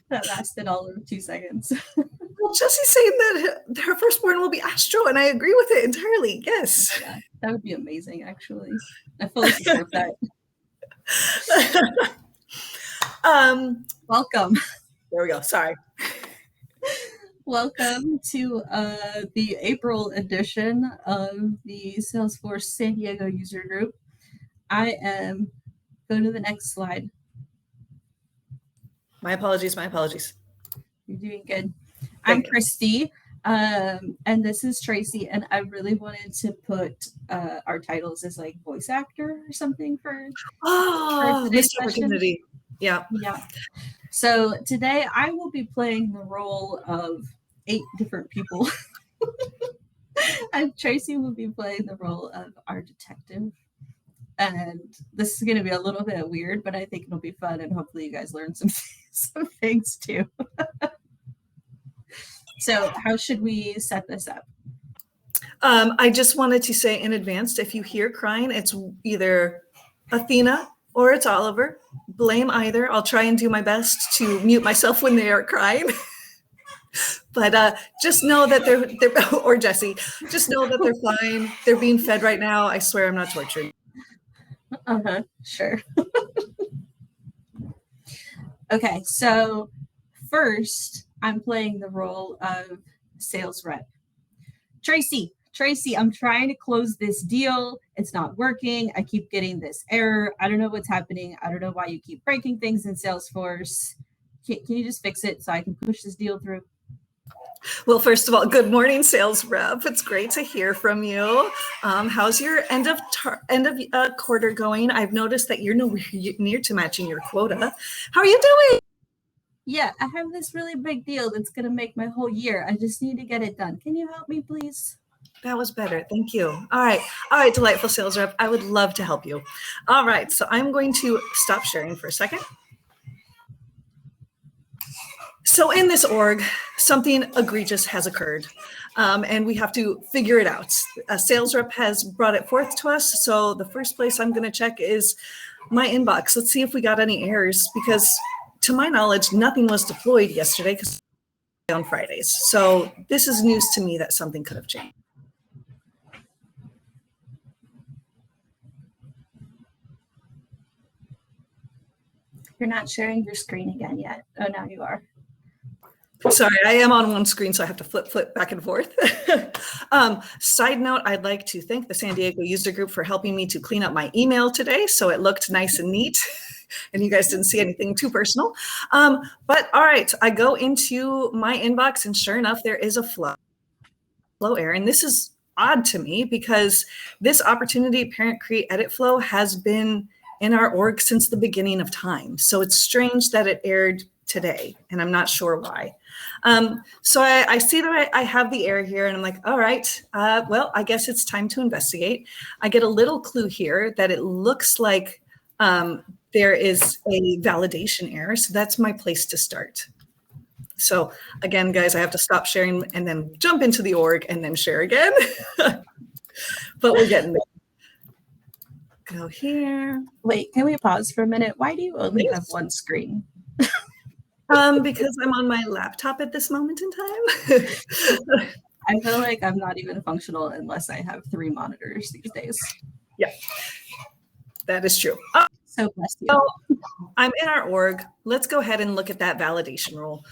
That lasted all of 2 seconds. Well, Jesse's saying that her firstborn will be Astro, and I agree with it entirely. Yes. Oh my God. That would be amazing, actually. I fully support that. Welcome. There we go. Sorry. Welcome to the April edition of the Salesforce San Diego user group. Go to the next slide. My apologies. You're doing good. I'm Christy, and this is Tracy, and I really wanted to put our titles as like voice actor or something for today's opportunity. Yeah. So today I will be playing the role of 8 different people. And Tracy will be playing the role of our detective. And this is going to be a little bit weird, but I think it'll be fun, and hopefully you guys learn some things too. So how should we set this up? I just wanted to say in advance, if you hear crying, it's either Athena or it's Oliver. Blame either. I'll try and do my best to mute myself when they are crying. But just know that they're or Jesse, just know that they're fine. They're being fed right now. I swear I'm not tortured. Sure. Okay, so first I'm playing the role of sales rep. Tracy, I'm trying to close this deal. It's not working. I keep getting this error. I don't know what's happening. I don't know why you keep breaking things in Salesforce. Can you just fix it so I can push this deal through? Well, first of all, good morning, sales rep. It's great to hear from you. How's your end of quarter going? I've noticed that you're nowhere near to matching your quota. How are you doing? Yeah, I have this really big deal that's going to make my whole year. I just need to get it done. Can you help me, please? That was better. Thank you. All right, delightful sales rep. I would love to help you. All right, so I'm going to stop sharing for a second. So in this org, something egregious has occurred, and we have to figure it out. A sales rep has brought it forth to us, so the first place I'm going to check is my inbox. Let's see if we got any errors, because to my knowledge, nothing was deployed yesterday because on Fridays. So this is news to me that something could have changed. You're not sharing your screen again yet. Oh, now you are. Sorry, I am on one screen, so I have to flip back and forth. Side note, I'd like to thank the San Diego user group for helping me to clean up my email today, so it looked nice and neat, and you guys didn't see anything too personal. But all right, I go into my inbox, and sure enough, there is a flow error, and this is odd to me because this opportunity parent create edit flow has been in our org since the beginning of time. So it's strange that it aired today, and I'm not sure why. So I see that I have the error here, and I'm like, all right, well, I guess it's time to investigate. I get a little clue here that it looks like there is a validation error. So that's my place to start. So again, guys, I have to stop sharing and then jump into the org and then share again. But we're getting there. Go here. Wait, can we pause for a minute? Why do you only have one screen? Because I'm on my laptop at this moment in time. I feel like I'm not even functional unless I have 3 monitors these days. Yeah, that is true. So bless you. So I'm in our org. Let's go ahead and look at that validation rule.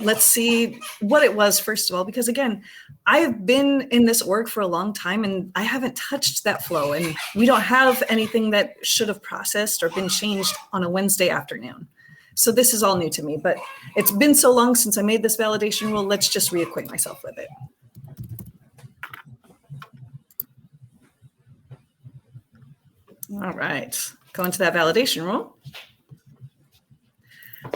Let's see what it was, first of all, because again, I've been in this org for a long time and I haven't touched that flow, and we don't have anything that should have processed or been changed on a Wednesday afternoon. So this is all new to me, but it's been so long since I made this validation rule. Let's just reacquaint myself with it. All right, go into that validation rule.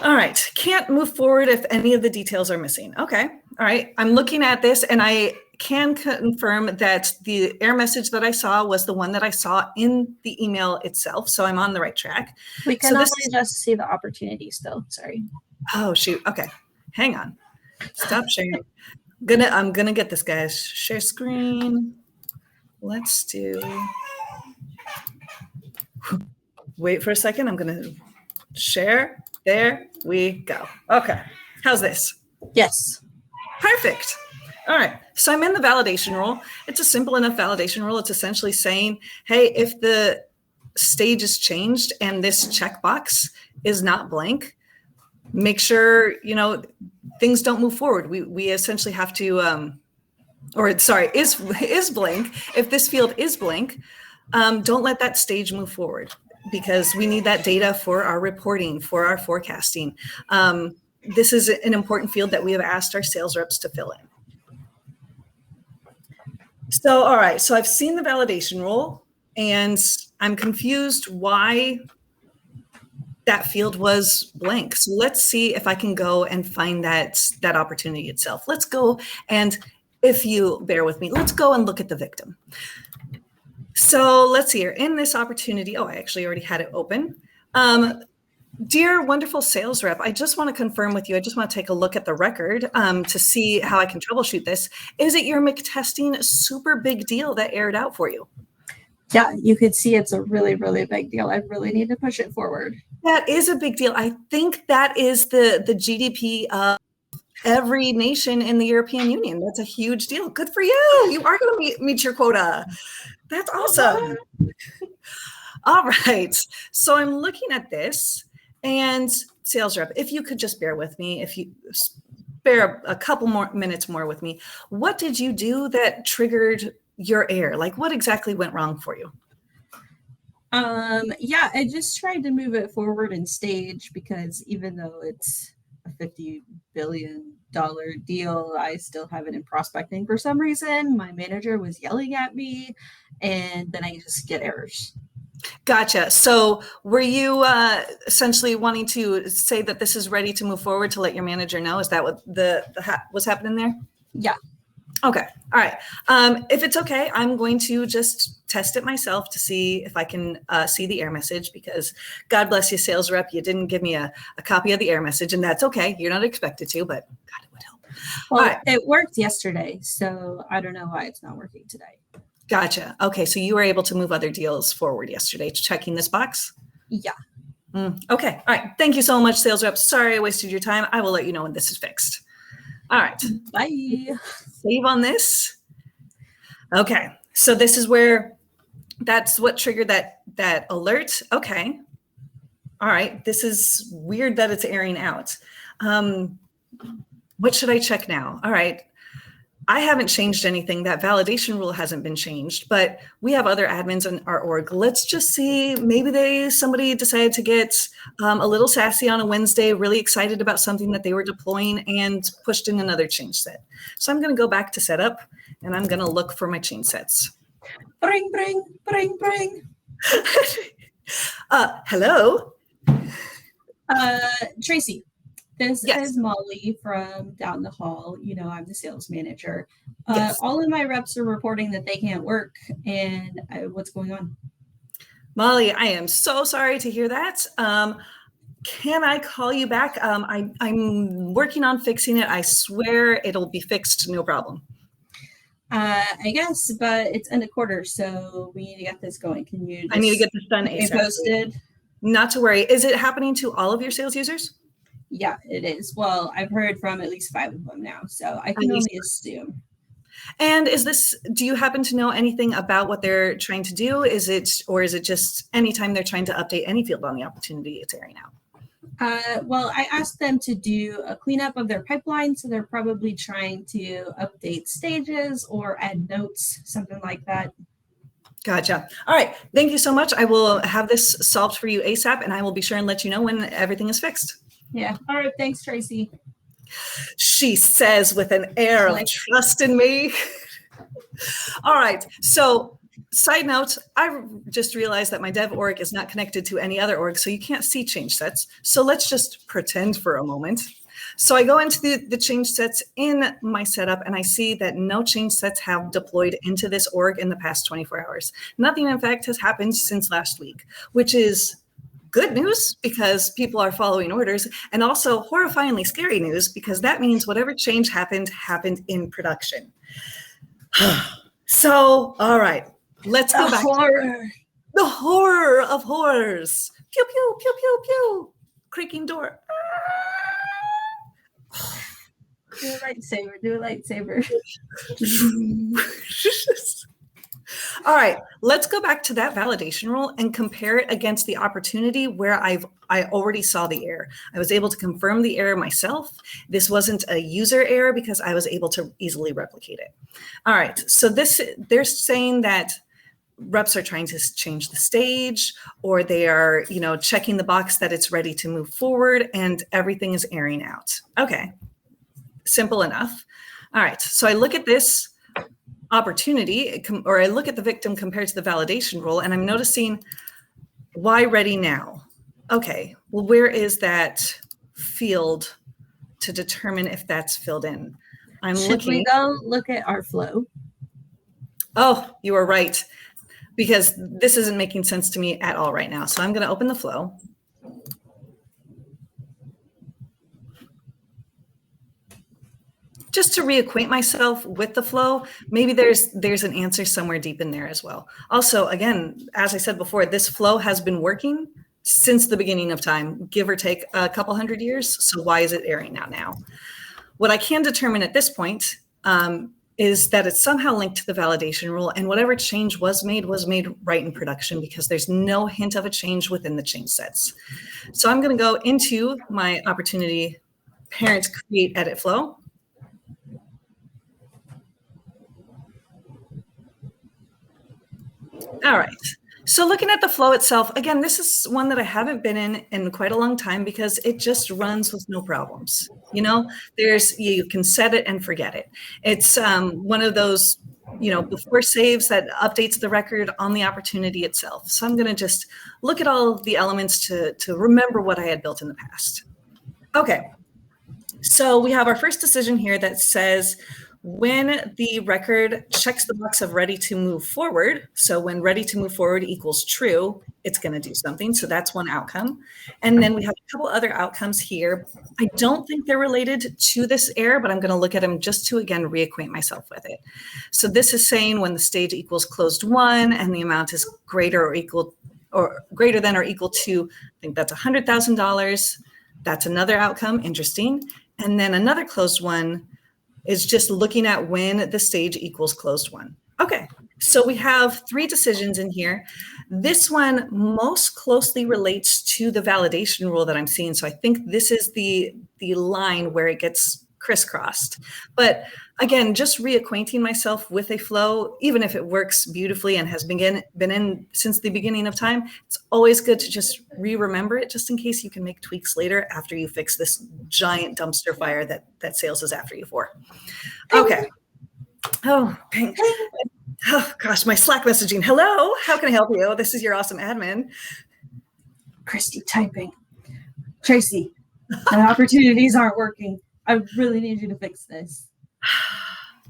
All right, can't move forward if any of the details are missing. Okay, all right, I'm looking at this and I can confirm that the error message that I saw was the one that I saw in the email itself. So I'm on the right track. We can only just see the opportunity still, sorry. Oh, shoot, okay, hang on. Stop sharing. I'm gonna get this, guys. Share screen. Let's do, wait for a second. I'm gonna share. There we go. Okay. How's this? Yes. Perfect. All right. So I'm in the validation role. It's a simple enough validation role. It's essentially saying, hey, if the stage is changed and this checkbox is not blank, make sure, things don't move forward. We essentially have to, is blank. If this field is blank, don't let that stage move forward, because we need that data for our reporting, for our forecasting. This is an important field that we have asked our sales reps to fill in. So, all right, so I've seen the validation role and I'm confused why that field was blank. So let's see if I can go and find that opportunity itself. Let's go, and if you bear with me, let's go and look at the victim. So let's see here. In this opportunity, I actually already had it open. Dear wonderful sales rep, I just want to confirm with you. I just want to take a look at the record to see how I can troubleshoot this. Is it your McTesting super big deal that aired out for you? Yeah, you could see it's a really, really big deal. I really need to push it forward. That is a big deal. I think that is the GDP of every nation in the European Union. That's a huge deal. Good for you. You are going to meet your quota. That's awesome. All right. So I'm looking at this. And sales rep, if you could just bear with me, if you spare a couple more minutes more with me, what did you do that triggered your error? Like, what exactly went wrong for you? Yeah, I just tried to move it forward in stage, because even though it's a $50 billion deal, I still have it in prospecting for some reason. My manager was yelling at me, and then I just get errors. Gotcha. So were you essentially wanting to say that this is ready to move forward to let your manager know? Is that what was happening there? Yeah. Okay. All right. If it's okay, I'm going to just test it myself to see if I can see the error message, because God bless you, sales rep, you didn't give me a copy of the error message, and that's okay. You're not expected to, but God, it would help. Well, right. It worked yesterday, so I don't know why it's not working today. Gotcha. Okay. So you were able to move other deals forward yesterday, checking this box? Yeah. Okay. All right. Thank you so much, sales rep. Sorry I wasted your time. I will let you know when this is fixed. All right. Bye. Save on this. Okay. So this is where that's what triggered that alert. Okay. All right. This is weird that it's airing out. What should I check now? All right. I haven't changed anything. That validation rule hasn't been changed, but we have other admins in our org. Let's just see, maybe somebody decided to get a little sassy on a Wednesday, really excited about something that they were deploying, and pushed in another change set. So I'm going to go back to setup, and I'm going to look for my change sets. Bring, bring, bring, bring. Hello? Tracy. This Yes. is Molly from down the hall. I'm the sales manager. Yes. All of my reps are reporting that they can't work. And what's going on? Molly, I am so sorry to hear that. Can I call you back? I'm working on fixing it. I swear it'll be fixed, no problem. I guess, but it's end of quarter, so we need to get this going. Can you I need to get this done keep me ASAP. posted? Not to worry. Is it happening to all of your sales users? Yeah, it is. Well, I've heard from at least 5 of them now, so I can only assume. And do you happen to know anything about what they're trying to do? Is it just anytime they're trying to update any field on the opportunity, it's airing out? Well, I asked them to do a cleanup of their pipeline, so they're probably trying to update stages or add notes, something like that. Gotcha. All right. Thank you so much. I will have this solved for you ASAP, and I will be sure and let you know when everything is fixed. Yeah. All right. Thanks, Tracy. She says with an air of trust in me. All right. So side note, I just realized that my dev org is not connected to any other org, so you can't see change sets. So let's just pretend for a moment. So I go into the change sets in my setup, and I see that no change sets have deployed into this org in the past 24 hours. Nothing, in fact, has happened since last week, which is good news because people are following orders, and also horrifyingly scary news because that means whatever change happened in production. So, all right, let's go back. Horror. The horror of horrors. Pew, pew, pew, pew, pew. creaking door. Do a lightsaber. Do a lightsaber. All right, let's go back to that validation rule and compare it against the opportunity where I already saw the error. I was able to confirm the error myself. This wasn't a user error because I was able to easily replicate it. All right, so they're saying that reps are trying to change the stage, or they are, checking the box that it's ready to move forward, and everything is airing out. Okay, simple enough. All right, so I look at this opportunity, or I look at the victim compared to the validation rule, and I'm noticing, why ready now? Okay, well, where is that field to determine if that's filled in? Should we go look at our flow? Oh, you are right, because this isn't making sense to me at all right now. So I'm going to open the flow. Just to reacquaint myself with the flow, maybe there's an answer somewhere deep in there as well. Also, again, as I said before, this flow has been working since the beginning of time, give or take a couple hundred years. So why is it airing out now? What I can determine at this point is that it's somehow linked to the validation rule, and whatever change was made right in production, because there's no hint of a change within the change sets. So I'm going to go into my opportunity parent create edit flow. All right. So looking at the flow itself, again, this is one that I haven't been in quite a long time because it just runs with no problems. You can set it and forget it. It's one of those, before saves that updates the record on the opportunity itself. So I'm going to just look at all of the elements to remember what I had built in the past. Okay. So we have our first decision here that says, when the record checks the box of ready to move forward, so when ready to move forward equals true, it's going to do something. So that's one outcome. And then we have a couple other outcomes here. I don't think they're related to this error, but I'm going to look at them just to, again, reacquaint myself with it. So this is saying when the stage equals closed one and the amount is greater than or equal to, I think that's $100,000. That's another outcome. Interesting. And then another closed one is just looking at when the stage equals closed one. Okay, so we have three decisions in here. This one most closely relates to the validation rule that I'm seeing. So I think this is the line where it gets crisscrossed. But again, just reacquainting myself with a flow, even if it works beautifully and has been in since the beginning of time, it's always good to just remember it, just in case you can make tweaks later after you fix this giant dumpster fire that sales is after you for. Okay. Oh, ping. Oh gosh, my Slack messaging. Hello, how can I help you? This is your awesome admin. Christy typing. Tracy, my opportunities aren't working. I really need you to fix this.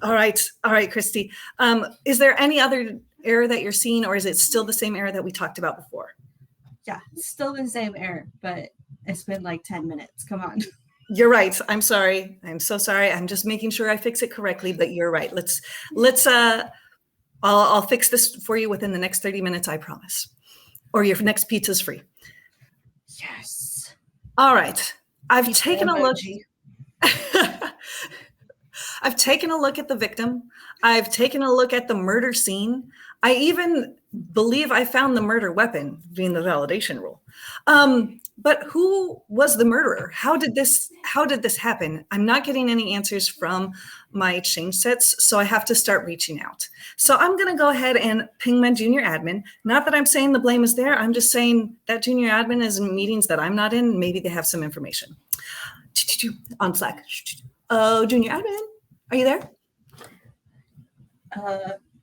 All right, Christy. Is there any other error that you're seeing, or is it still the same error that we talked about before? Yeah, still the same error, but it's been like 10 minutes. Come on. You're right. I'm sorry. I'm so sorry. I'm just making sure I fix it correctly, but you're right. I'll fix this for you within the next 30 minutes, I promise. Or your next pizza's free. Yes. All right. I've taken a look. I've taken a look at the victim. I've taken a look at the murder scene. I even believe I found the murder weapon being the validation rule. But who was the murderer? How did this happen? I'm not getting any answers from my change sets, so I have to start reaching out. So I'm going to go ahead and ping my junior admin. Not that I'm saying the blame is there. I'm just saying that junior admin is in meetings that I'm not in. Maybe they have some information. On Slack. Oh, junior admin, are you there?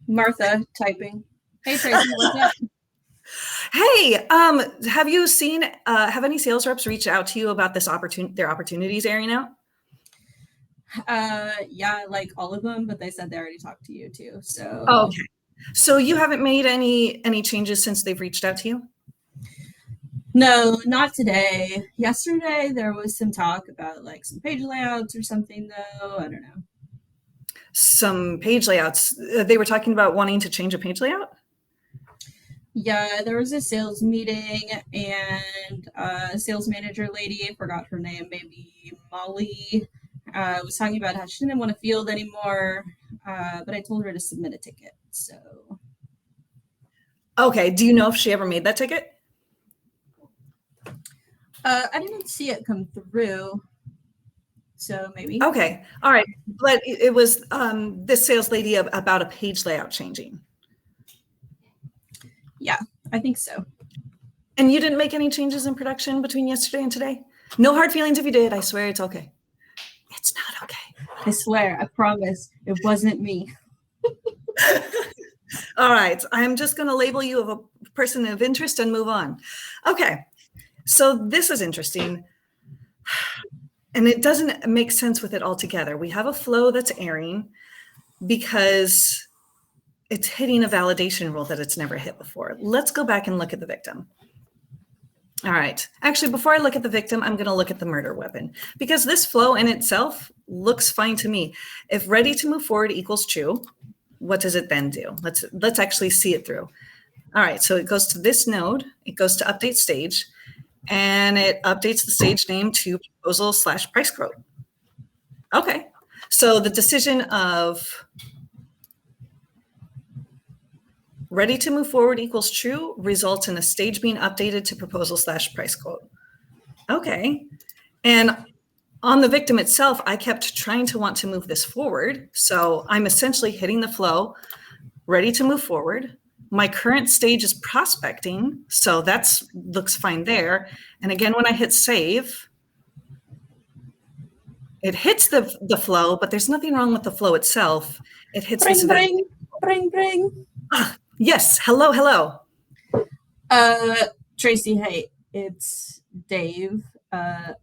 Martha typing. Hey, Tracy, what's up? Hey, have you seen, have any sales reps reached out to you about their opportunities airing out? Yeah, like all of them, but they said they already talked to you too. So okay. So you haven't made any changes since they've reached out to you? No, not today. Yesterday there was some talk about like some page layouts or something though. I don't know. Some page layouts. They were talking about wanting to change a page layout? Yeah, there was a sales meeting and a sales manager lady, I forgot her name, maybe Molly, was talking about how she didn't want to field anymore, but I told her to submit a ticket. So Okay. Do you know if she ever made that ticket? I didn't see it come through. So maybe. Okay. All right. But it was this sales lady about a page layout changing. Yeah, I think so. And you didn't make any changes in production between yesterday and today? No hard feelings if you did. I swear it's okay. It's not okay. I swear, I promise, it wasn't me. All right. I'm just going to label you a person of interest and move on. Okay. So this is interesting. And it doesn't make sense with it all together. We have a flow that's airing because it's hitting a validation rule that it's never hit before. Let's go back and look at the victim. All right. Actually, before I look at the victim, I'm going to look at the murder weapon because this flow in itself looks fine to me. If ready to move forward equals true, what does it then do? Let's actually see it through. All right. So it goes to this node. It goes to update stage, and it updates the stage name to proposal/price quote. Okay. So the decision of ready to move forward equals true results in a stage being updated to proposal/price quote. Okay. And on the victim itself, I kept trying to want to move this forward. So I'm essentially hitting the flow, ready to move forward. My current stage is prospecting. So that's looks fine there. And again, when I hit save, it hits the flow, but there's nothing wrong with the flow itself. It hits this event. Bring. Yes. Hello. Tracy, hey, it's Dave,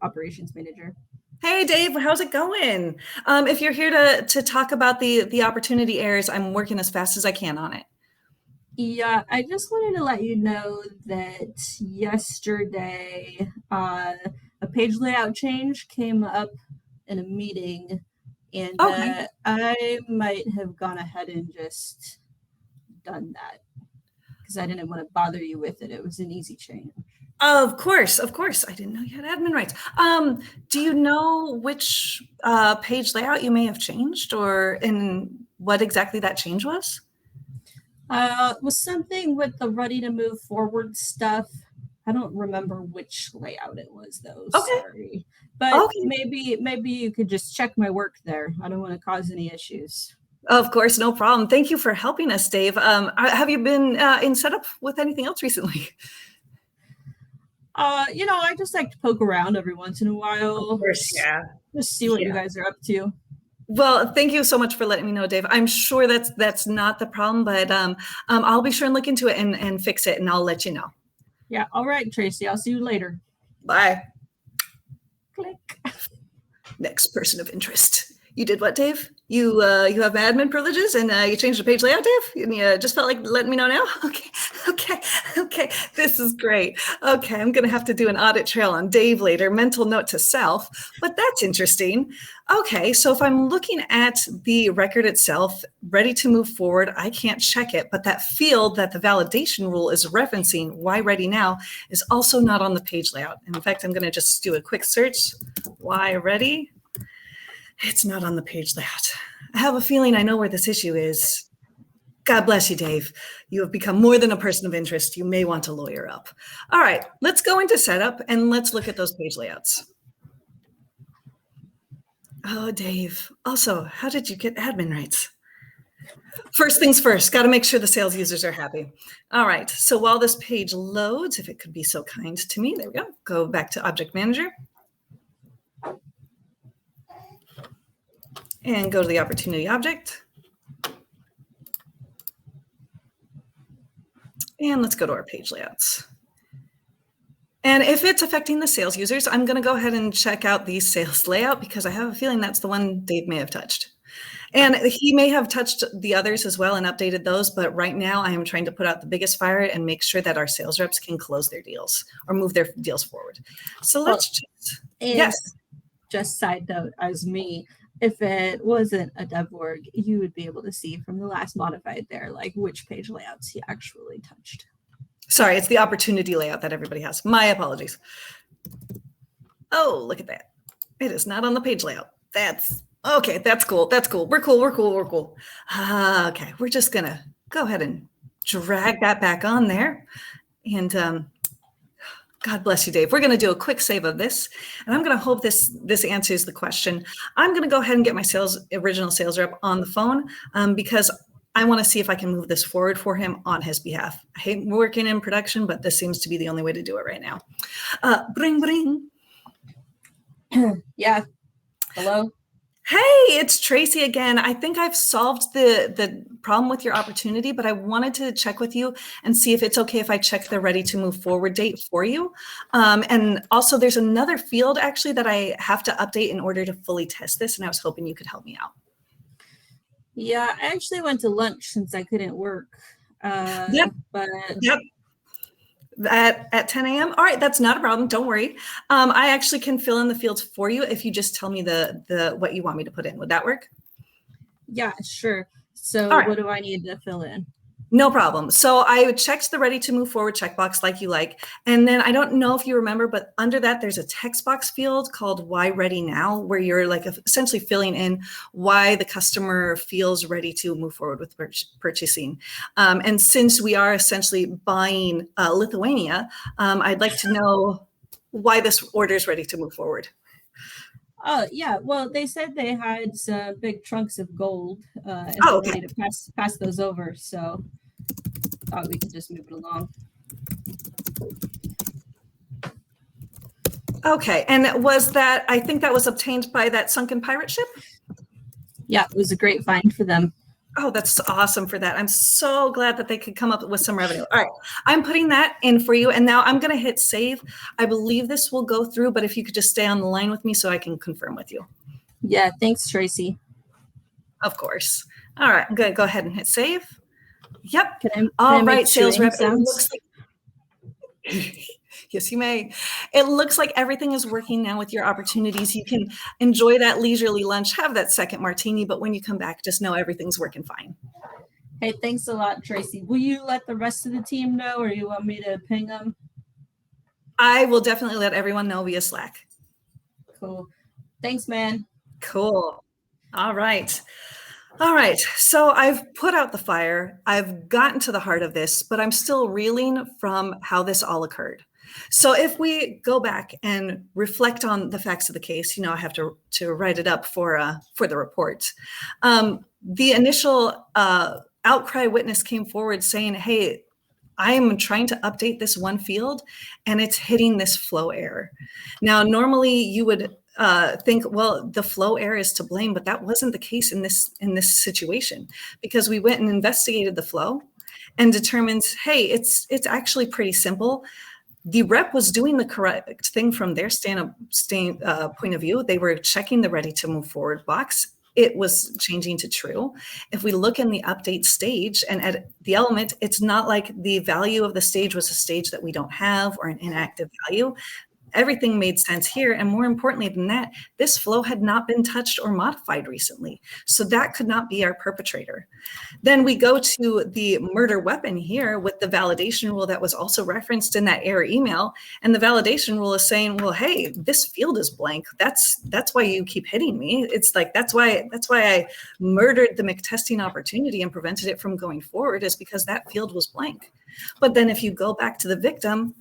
operations manager. Hey, Dave, how's it going? If you're here to talk about the opportunity errors, I'm working as fast as I can on it. Yeah, I just wanted to let you know that yesterday a page layout change came up in a meeting, and Okay. I might have gone ahead and just done that because I didn't want to bother you with it. It was an easy change. Of course. I didn't know you had admin rights. Do you know which page layout you may have changed or in what exactly that change was? It was something with the ready to move forward stuff. I don't remember which layout it was though. Okay. Sorry, but Okay. maybe you could just check my work there. I don't want to cause any issues. Of course, no problem. Thank you for helping us, Dave. Have you been in setup with anything else recently? I just like to poke around every once in a while. Of course, yeah. Just see what you guys are up to. Well, thank you so much for letting me know, Dave. I'm sure that's not the problem, but I'll be sure and look into it and fix it, and I'll let you know. Yeah. All right, Tracy. I'll see you later. Bye. Click. Next person of interest. You did what, Dave? You have admin privileges and you changed the page layout, Dave? And you just felt like letting me know now? Okay. This is great. Okay, I'm going to have to do an audit trail on Dave later. Mental note to self, but that's interesting. Okay, so if I'm looking at the record itself, ready to move forward, I can't check it, but that field that the validation rule is referencing, why ready now, is also not on the page layout. And in fact, I'm going to just do a quick search. Why ready? It's not on the page layout. I have a feeling I know where this issue is. God bless you, Dave. You have become more than a person of interest. You may want to lawyer up. All right, let's go into setup and let's look at those page layouts. Oh, Dave. Also, how did you get admin rights? First things first, got to make sure the sales users are happy. All right, so while this page loads, if it could be so kind to me, there we go. Go back to Object Manager. And go to the opportunity object. And let's go to our page layouts. And if it's affecting the sales users, I'm going to go ahead and check out the sales layout because I have a feeling that's the one Dave may have touched. And he may have touched the others as well and updated those, but right now I am trying to put out the biggest fire and make sure that our sales reps can close their deals or move their deals forward. So let's just, yes. Just side note, as me, if it wasn't a dev org, you would be able to see from the last modified there, like which page layouts he actually touched. Sorry, it's the opportunity layout that everybody has. My apologies. Oh, look at that. It is not on the page layout. That's okay. That's cool. That's cool. We're cool. We're cool. We're cool. Okay. We're just going to go ahead and drag that back on there. And God bless you, Dave. We're going to do a quick save of this. And I'm going to hope this answers the question. I'm going to go ahead and get my original sales rep on the phone because I want to see if I can move this forward for him on his behalf. I hate working in production, but this seems to be the only way to do it right now. Bring, bring. Yeah. Hello. Hey, it's Tracy again. I think I've solved the problem with your opportunity, but I wanted to check with you and see if it's okay if I check the ready to move forward date for you. And also there's another field actually that I have to update in order to fully test this. And I was hoping you could help me out. Yeah, I actually went to lunch since I couldn't work. Yep. But Yep. At 10 a.m. All right, that's not a problem. Don't worry. I actually can fill in the fields for you if you just tell me the what you want me to put in. Would that work? yeah, sure. So All right. what do I need to fill in? No problem. So I checked the ready to move forward checkbox like you like. And then I don't know if you remember, but under that, there's a text box field called why ready now, where you're like essentially filling in why the customer feels ready to move forward with purchasing. And since we are essentially buying Lithuania, I'd like to know why this order is ready to move forward. Oh, yeah. Well, they said they had some big trunks of gold and Oh, they're okay. ready to pass those over. So thought we could just move it along. Okay. And was that, I think that was obtained by that sunken pirate ship? Yeah, it was a great find for them. Oh, that's awesome for that. I'm so glad that they could come up with some revenue. All right. I'm putting that in for you. And now I'm going to hit save. I believe this will go through, but if you could just stay on the line with me so I can confirm with you. Yeah, thanks, Tracy. Of course. All right. I'm going to go ahead and hit save. Yep. Can All I make right, sales chewing rep. It sounds? looks like yes, you may. It looks like everything is working now with your opportunities. You can enjoy that leisurely lunch, have that second martini, but when you come back, just know everything's working fine. Hey, thanks a lot, Tracy. Will you let the rest of the team know, or you want me to ping them? I will definitely let everyone know via Slack. Cool. Thanks, man. Cool. All right. All right. So I've put out the fire. I've gotten to the heart of this, but I'm still reeling from how this all occurred. So if we go back and reflect on the facts of the case, I have to write it up for the report. The initial outcry witness came forward saying, hey, I'm trying to update this one field and it's hitting this flow error. Now, normally you would think, well, the flow error is to blame, but that wasn't the case in this situation because we went and investigated the flow and determined, hey, it's actually pretty simple. The rep was doing the correct thing from their point of view. They were checking the ready to move forward box. It was changing to true. If we look in the update stage and at the element, it's not like the value of the stage was a stage that we don't have or an inactive value. Everything made sense here. And more importantly than that, this flow had not been touched or modified recently. So that could not be our perpetrator. Then we go to the murder weapon here with the validation rule that was also referenced in that error email. And the validation rule is saying, well, hey, this field is blank. That's why you keep hitting me. It's like, that's why I murdered the McTesting opportunity and prevented it from going forward, is because that field was blank. But then if you go back to the victim,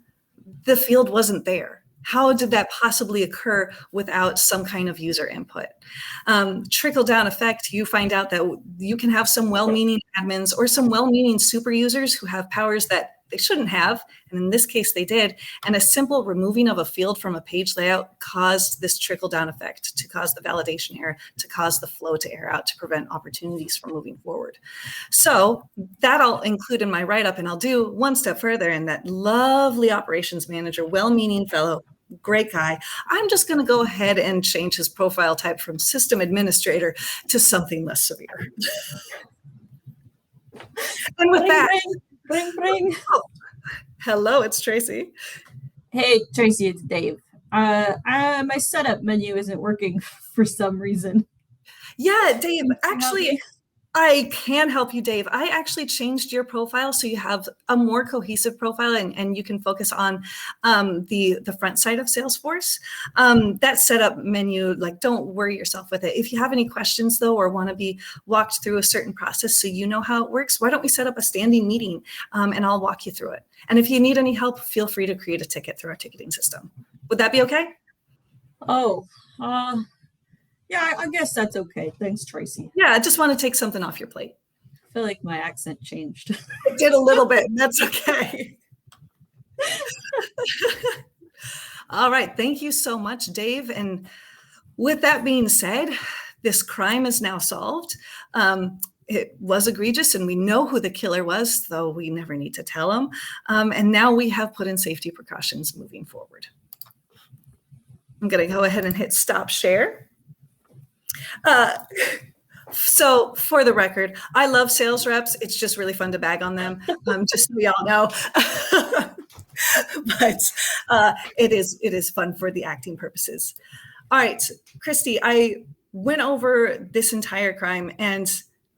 the field wasn't there. How did that possibly occur without some kind of user input? Trickle down effect, you find out that you can have some well-meaning admins or some well-meaning super users who have powers that they shouldn't have, and in this case they did, and a simple removing of a field from a page layout caused this trickle-down effect to cause the validation error, to cause the flow to error out, to prevent opportunities from moving forward. So that I'll include in my write-up, and I'll do one step further, and that lovely operations manager, well-meaning fellow, great guy, I'm just going to go ahead and change his profile type from system administrator to something less severe. And with that, Bring. oh, hello, it's Tracy. Hey, Tracy, it's Dave. My setup menu isn't working for some reason. Yeah, Dave, actually, I can help you, Dave. I actually changed your profile so you have a more cohesive profile and you can focus on the front side of Salesforce. That setup menu, like, don't worry yourself with it. If you have any questions though, or want to be walked through a certain process so you know how it works, why don't we set up a standing meeting and I'll walk you through it. And if you need any help, feel free to create a ticket through our ticketing system. Would that be okay? Oh, yeah, I guess that's okay. Thanks, Tracy. Yeah, I just want to take something off your plate. I feel like my accent changed. It did a little bit. That's okay. All right. Thank you so much, Dave. And with that being said, this crime is now solved. It was egregious and we know who the killer was, though we never need to tell him. And now we have put in safety precautions moving forward. I'm going to go ahead and hit stop share. So for the record, I love sales reps. It's just really fun to bag on them, just so we all know. But it is fun for the acting purposes. All right, Christy, I went over this entire crime, and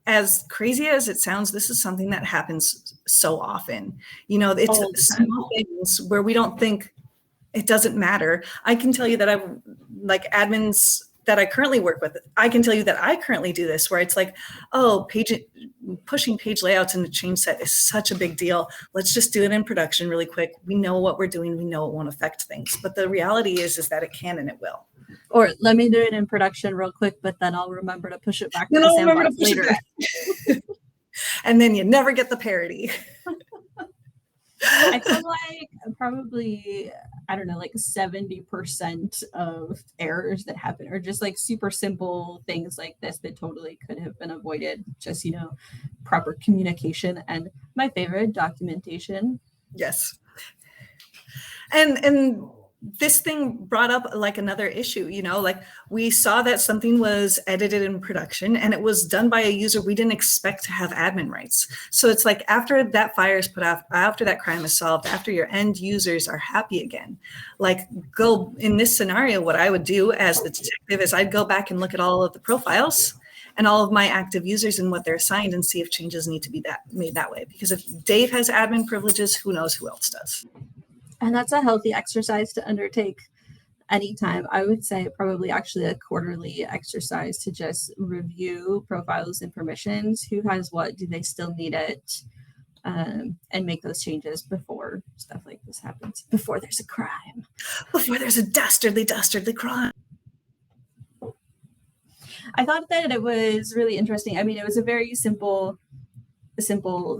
as crazy as it sounds, this is something that happens so often. You know, it's small things where we don't think it doesn't matter. I can tell you that I've, like, admins that I currently work with, I can tell you that I currently do this where it's like, oh, pushing page layouts in the change set is such a big deal. Let's just do it in production really quick. We know what we're doing. We know it won't affect things. But the reality is that it can and it will. Or let me do it in production real quick, but then I'll remember to push it back to the sandbox later. And then you never get the parity. I feel like probably, I don't know, like 70% of errors that happen are just like super simple things like this that totally could have been avoided. Just, you know, proper communication and my favorite, documentation. Yes. And this thing brought up like another issue, you know, like we saw that something was edited in production and it was done by a user we didn't expect to have admin rights. So it's like after that fire is put out, after that crime is solved, after your end users are happy again, like go in this scenario, what I would do as the detective is I'd go back and look at all of the profiles and all of my active users and what they're assigned and see if changes need to be made that way. Because if Dave has admin privileges, who knows who else does. And that's a healthy exercise to undertake anytime. I would say probably actually a quarterly exercise to just review profiles and permissions. Who has what? Do they still need it? And make those changes before stuff like this happens, before there's a crime. Before there's a dastardly crime. I thought that it was really interesting. I mean, it was a very simple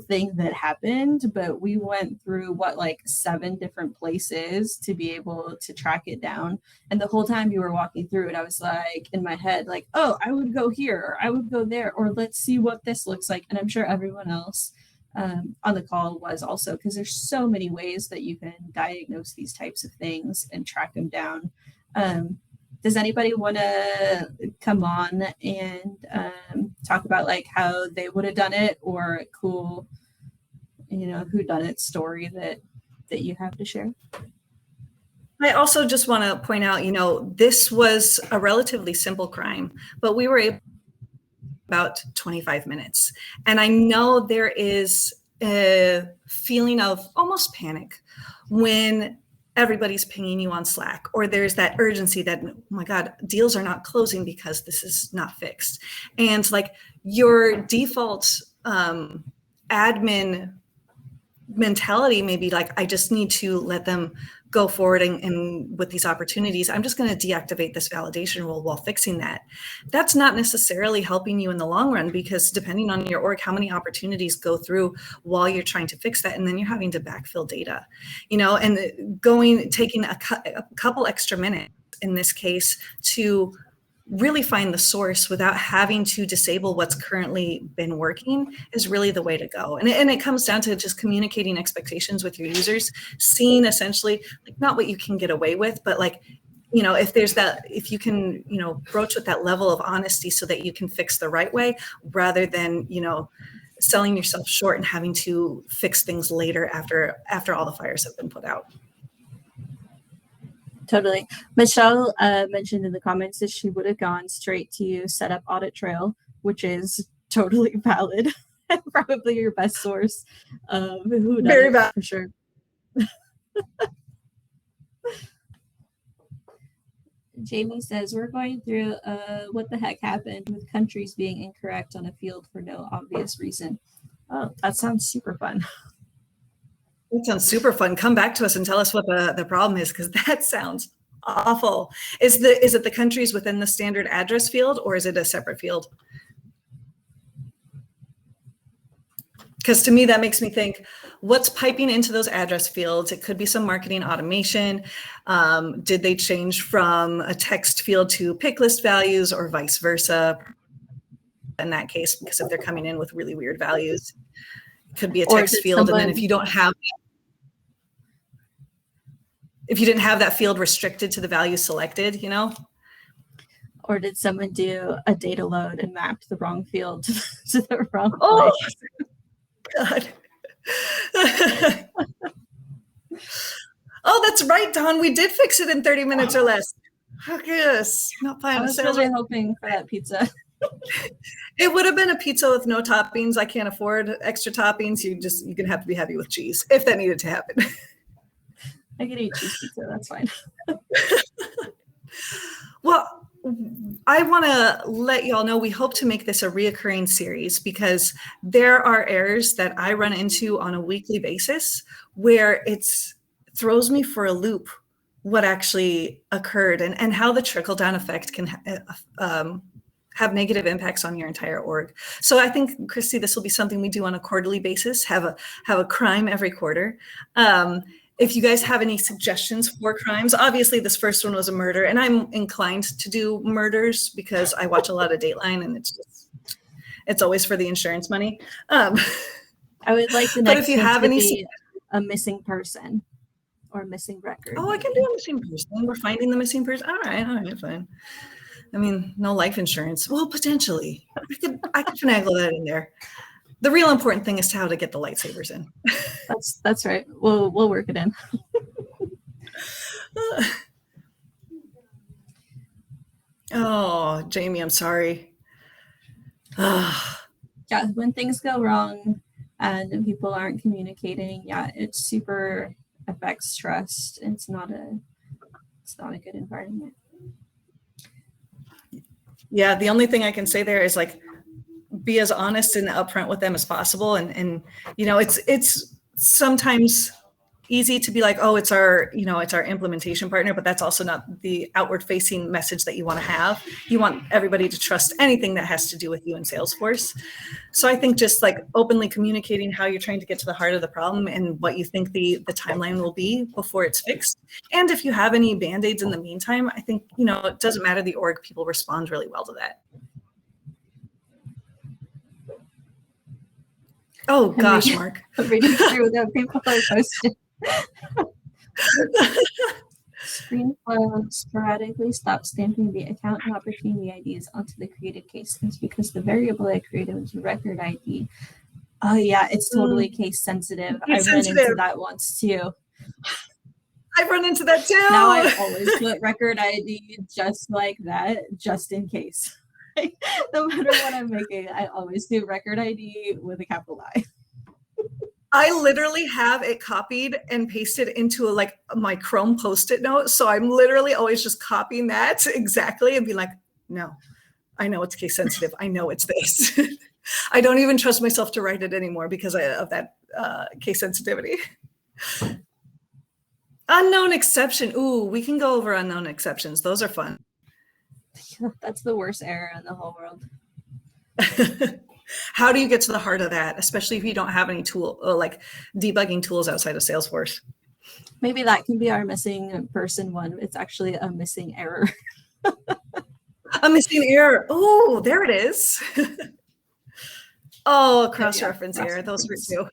thing that happened, but we went through like 7 different places to be able to track it down. And the whole time you were walking through it, I was like in my head, like, oh, I would go here or I would go there, or let's see what this looks like. And I'm sure everyone else on the call was also, because there's so many ways that you can diagnose these types of things and track them down. Does anybody want to come on and talk about like how they would have done it, or a cool, you know, whodunit story that you have to share? I also just want to point out, you know, this was a relatively simple crime, but we were able about 25 minutes. And I know there is a feeling of almost panic when everybody's pinging you on Slack, or there's that urgency that, oh my God, deals are not closing because this is not fixed. And like your default admin mentality may be like, I just need to let them go forward and with these opportunities, I'm just going to deactivate this validation rule while fixing that. That's not necessarily helping you in the long run, because depending on your org, how many opportunities go through while you're trying to fix that, and then you're having to backfill data, you know, and taking a couple extra minutes in this case to really find the source without having to disable what's currently been working is really the way to go. And it comes down to just communicating expectations with your users, seeing essentially like not what you can get away with, but like, you know, if you can, you know, broach with that level of honesty so that you can fix the right way, rather than, you know, selling yourself short and having to fix things later after all the fires have been put out. Totally. Michelle mentioned in the comments that she would have gone straight to set up audit trail, which is totally valid. Probably your best source of who done Very it, valid. for sure. Jamie says, we're going through what the heck happened with countries being incorrect on a field for no obvious reason. Oh, that sounds super fun. That sounds super fun. Come back to us and tell us what the problem is, because that sounds awful. Is it the countries within the standard address field, or is it a separate field? Because to me, that makes me think, what's piping into those address fields? It could be some marketing automation. Did they change from a text field to pick list values, or vice versa? In that case, because if they're coming in with really weird values, it could be a text field. And then if you didn't have that field restricted to the value selected, you know? Or did someone do a data load and mapped the wrong field to the wrong place? God. Oh, that's right, Dawn. We did fix it in 30 minutes or less. Yes, not fine. I was really hoping for that pizza. It would have been a pizza with no toppings. I can't afford extra toppings. You're gonna have to be heavy with cheese if that needed to happen. I could eat cheese pizza. That's fine. Well, I want to let y'all know we hope to make this a reoccurring series, because there are errors that I run into on a weekly basis where it throws me for a loop what actually occurred and how the trickle-down effect can have negative impacts on your entire org. So I think, Christy, this will be something we do on a quarterly basis, have a crime every quarter. If you guys have any suggestions for crimes, obviously this first one was a murder, and I'm inclined to do murders because I watch a lot of Dateline, and it's always for the insurance money. I would like the next if you have any, be a missing person or a missing record. Oh, I can do a missing person. We're finding the missing person. All right, fine. I mean, no life insurance. Well, potentially. I could finagle that in there. The real important thing is how to get the lightsabers in. That's right. We'll work it in. Oh, Jamie, I'm sorry. Yeah, when things go wrong and people aren't communicating, it super affects trust. It's not a good environment. Yeah, the only thing I can say there is be as honest and upfront with them as possible. And you know, it's sometimes easy to be like, oh, it's our implementation partner, but that's also not the outward facing message that you want to have. You want everybody to trust anything that has to do with you in Salesforce. So I think just openly communicating how you're trying to get to the heart of the problem and what you think the timeline will be before it's fixed. And if you have any Band-Aids in the meantime, I think, it doesn't matter the org, people respond really well to that. Oh gosh, Mark. I'm reading through the people are posted. ScreenFlow sporadically stopped stamping the account and opportunity IDs onto the created case. It's because the variable I created was a record ID. Oh yeah, it's totally case sensitive. I've run into that once too. I've run into that too. Now I always put record ID just like that, just in case. No matter what I'm making, I always do record ID with a capital I. I literally have it copied and pasted into my Chrome Post-it note. So I'm literally always just copying that exactly and be like, no, I know it's case sensitive. I know it's this. I don't even trust myself to write it anymore because of that case sensitivity. Unknown exception. Ooh, we can go over unknown exceptions. Those are fun. That's the worst error in the whole world. How do you get to the heart of that, especially if you don't have any debugging tools outside of Salesforce? Maybe that can be our missing person one. It's actually a missing error. A missing error. Oh, there it is. Oh, cross-reference error. Those were two.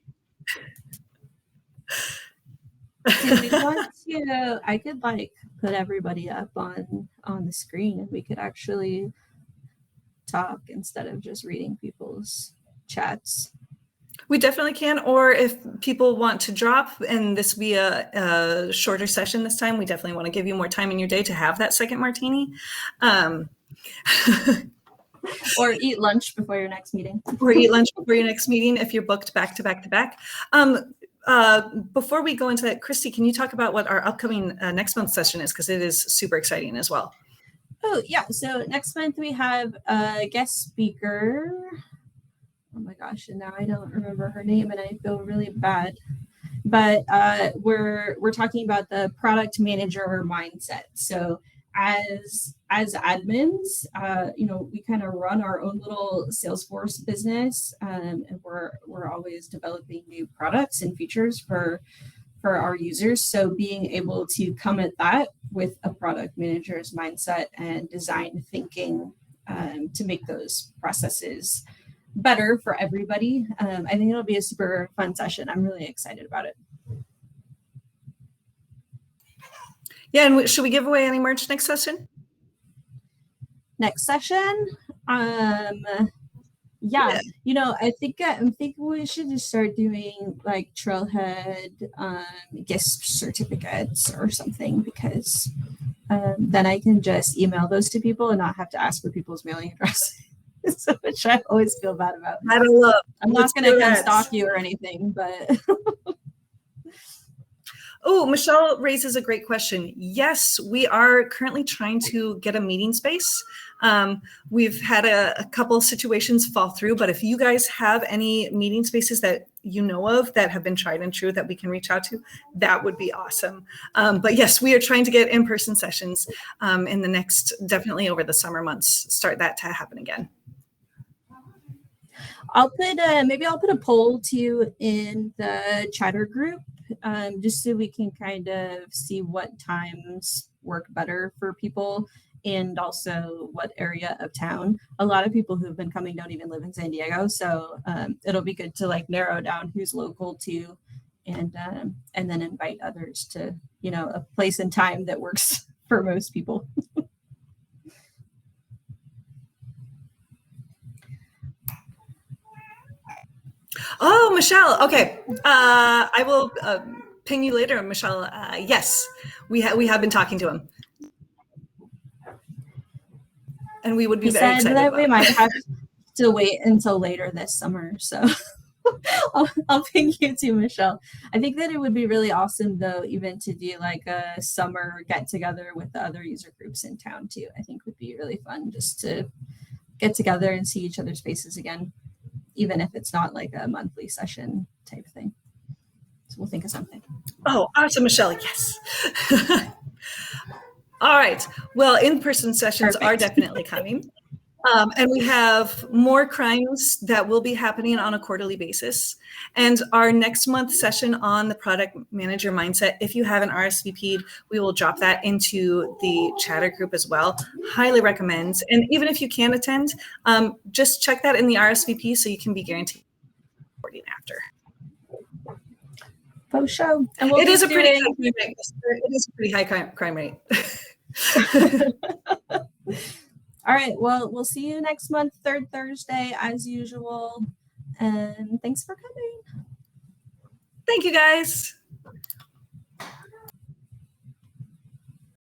Do we want to? I could put everybody up on the screen, and we could actually talk instead of just reading people's chats. We definitely can. Or if people want to drop and this be a shorter session this time, we definitely want to give you more time in your day to have that second martini. Or eat lunch before your next meeting. Or eat lunch before your next meeting if you're booked back to back to back. Before we go into that, Christy, can you talk about what our upcoming next month's session is? Because it is super exciting as well. Oh, yeah. So next month we have a guest speaker. Oh my gosh, and now I don't remember her name and I feel really bad. But we're talking about the product manager mindset. So as admins, we kind of run our own little Salesforce business, and we're always developing new products and features for our users. So being able to come at that with a product manager's mindset and design thinking to make those processes better for everybody. I think it'll be a super fun session. I'm really excited about it. Yeah, and should we give away any merch next session? Next session, yeah. I think we should just start doing like Trailhead gift certificates or something, because then I can just email those to people and not have to ask for people's mailing address. So, which I always feel bad about. I don't know. I'm not going to come stalk you or anything, but. Oh, Michelle raises a great question. Yes, we are currently trying to get a meeting space. We've had a couple situations fall through, but if you guys have any meeting spaces that you know of that have been tried and true that we can reach out to, that would be awesome. But yes, we are trying to get in-person sessions in the next, definitely over the summer months, start that to happen again. I'll put maybe I'll put a poll too in the chatter group, just so we can kind of see what times work better for people, and also what area of town. A lot of people who've been coming don't even live in San Diego, so it'll be good to like narrow down who's local too, and then invite others to a place and time that works for most people. Oh, Michelle. Okay. I will ping you later, Michelle. Yes, we have been talking to him. And we would be very excited that about we it. might have to wait until later this summer. So I'll ping you too, Michelle. I think that it would be really awesome though, even to do like a summer get together with the other user groups in town too. I think would be really fun just to get together and see each other's faces again, even if it's not like a monthly session type thing. So we'll think of something. Oh, awesome, Michelle. Yes. All right. Well, in-person sessions are definitely coming. And we have more crimes that will be happening on a quarterly basis. And our next month session on the product manager mindset, if you haven't RSVP'd, we will drop that into the chatter group as well. Highly recommend. And even if you can't attend, just check that in the RSVP so you can be guaranteed reporting after. Post show. And It is a pretty high crime rate. All right. Well, we'll see you next month, third Thursday, as usual. And thanks for coming. Thank you, guys.